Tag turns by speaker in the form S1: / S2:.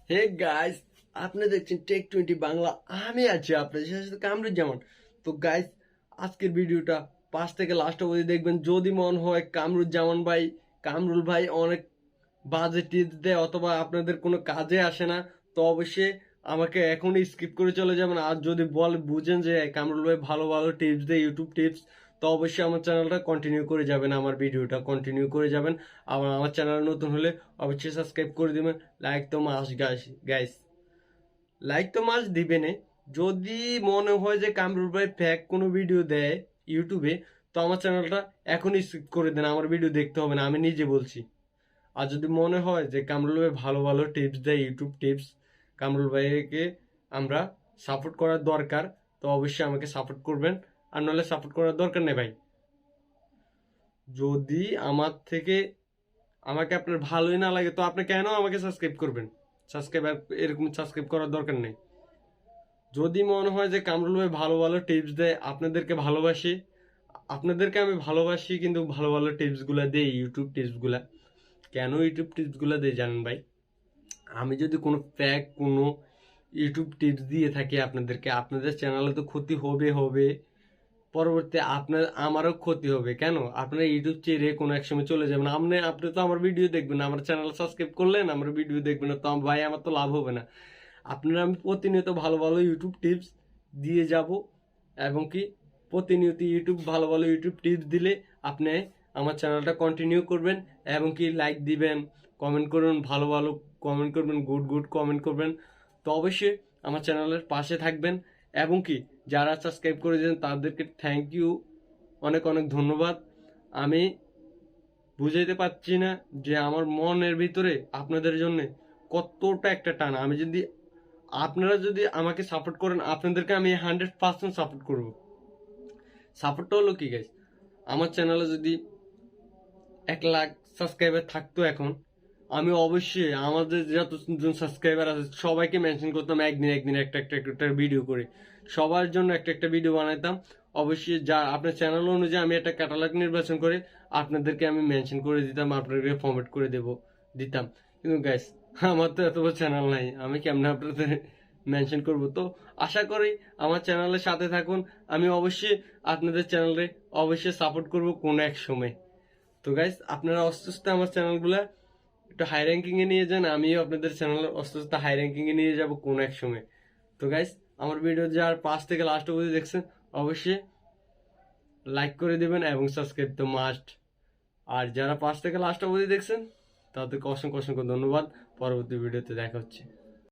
S1: Hey guys, আপনি দেখছেন take 20 Bangla. আমি আছি আপনাদের সাথে কামরুজ্জামান। তো গাইস, আজকের ভিডিওটা 5 থেকে লাস্ট অবধি দেখবেন। যদি মন হয় কামরুজ্জামান ভাই, কামরুল ভাই অনেক বাজে টিপস দেয় অথবা আপনাদের কোনো কাজে আসে না, তো অবশ্যই আমাকে এখনই স্কিপ করে চলে যাবেন। আর যদি বুঝেন যে কামরুল ভাই ভালো ভালো টিপস দেয়, ইউটিউব টিপস, তো অবশ্যই আমার চ্যানেলটা কন্টিনিউ করে যাবেন, আমার ভিডিওটা কন্টিনিউ করে যাবেন। আবার আমার চ্যানেল নতুন হলে অবশ্যই সাবস্ক্রাইব করে দিবেন। লাইক তো মাস্ট গাইস, লাইক তো মাস্ট দিবেন। যদি মনে হয় যে কামরুল ভাই ফ্যাক কোনো ভিডিও দেয় ইউটিউবে, তো আমার চ্যানেলটা এখনই স্কিপ করে দেন, আমার ভিডিও দেখতে হবে না, আমি নিজে বলছি। আর যদি মনে হয় যে কামরুল ভাই ভালো ভালো টিপস দেয়, ইউটিউব টিপস, কামরুল ভাইকে আমরা সাপোর্ট করার দরকার, তো অবশ্যই আমাকে সাপোর্ট করবেন। আর নাহলে সাপোর্ট করার দরকার নেই ভাই। যদি আমার থেকে আমাকে আপনার ভালোই না লাগে, তো আপনি কেন আমাকে সাবস্ক্রাইব করবেন? সাবস্ক্রাইব এরকম সাবস্ক্রাইব করার দরকার নেই। যদি মনে হয় যে কামরুল ভাই ভালো ভালো টিপস দেয়, আপনাদেরকে ভালোবাসি, আপনাদেরকে আমি ভালোবাসি, কিন্তু ভালো ভালো টিপস গুলা দেই, ইউটিউব টিপস গুলা। কেন ইউটিউব টিপস গুলা দেই জানেন ভাই? আমি যদি কোনো ফ্যাক কোনো ইউটিউব টিপস দিয়ে থাকি আপনাদেরকে, আপনাদের চ্যানেলে তো ক্ষতি হবে, পরবর্তী আপনার আমারও ক্ষতি হবে। কেন? আপনারা ইউটিউব ছেড়ে কোনো এক সময় চলে যাবেন, আপনি তো আমার ভিডিও দেখবেন না, আমার চ্যানেল সাবস্ক্রাইব করলেন, আমার ভিডিও দেখবেন না, তো ভাই আমার তো লাভ হবে না। আপনারা আমি প্রতিনিয়ত ভালো ভালো ইউটিউব টিপস দিয়ে যাব, এবং কি প্রতিনিয়ত ভালো ভালো ইউটিউব টিপস দিলে আপনি আমার চ্যানেলটা কন্টিনিউ করবেন, এবং কি লাইক দিবেন, কমেন্ট করবেন, ভালো ভালো কমেন্ট করবেন, গুড গুড কমেন্ট করবেন। তো অবশ্যই আমার চ্যানেলের পাশে থাকবেন, এবং কি যারা সাবস্ক্রাইব করে দিয়েছেন তাদেরকে থ্যাংক ইউ, অনেক অনেক ধন্যবাদ। আমি বুঝাইতে পারছি না যে আমার মনের ভিতরে আপনাদের জন্য কতটা একটা টান। আপনারা যদি আমাকে সাপোর্ট করেন, আপনাদেরকে আমি 100% সাপোর্ট করব। সাপোর্টটা হলো কি গাইস, আমার চ্যানেলে যদি 1 লাখ সাবস্ক্রাইবার থাকতো এখন, আমি অবশ্যই আমাদের যতজন সাবস্ক্রাইবার আছে সবাইকে মেনশন করতাম, একদিন একদিন একটা ভিডিও করে সবার জন্য একটা ভিডিও বানাইতাম। অবশ্যই যা আপনার চ্যানেল অনুযায়ী আমি একটা ক্যাটালগ নির্বাচন করে আপনাদেরকে আমি মেনশন করে দিতাম, আপনাদেরকে ফরম্যাট করে দিতাম। কিন্তু গাইস, আমার তো এত বড় চ্যানেল নাই, আমি কেমনে আপনাদের মেনশন করব? তো আশা করি আমার চ্যানেলের সাথে থাকুন, আমি অবশ্যই আপনাদের চ্যানেলে অবশ্যই সাপোর্ট করব কোন এক সময়। তো গাইস, আপনারা আস্তে আস্তে আমার চ্যানেলগুলা একটু হাই র্যাঙ্কিং এ নিয়ে যান, আমিও আপনাদের চ্যানেল আস্তে আস্তে হাই র্যাঙ্কিং এ নিয়ে যাব কোন এক সময়। তো গাইস, আমার ভিডিও যার 5 থেকে লাস্ট অবধি দেখছেন, অবশ্যই লাইক করে দিবেন এবং সাবস্ক্রাইব তো মাস্ট। আর যারা 5 থেকে লাস্ট অবধি দেখছেন তাদেরকে অসংখ্য অসংখ্য ধন্যবাদ। পরবর্তী ভিডিওতে দেখা হচ্ছে।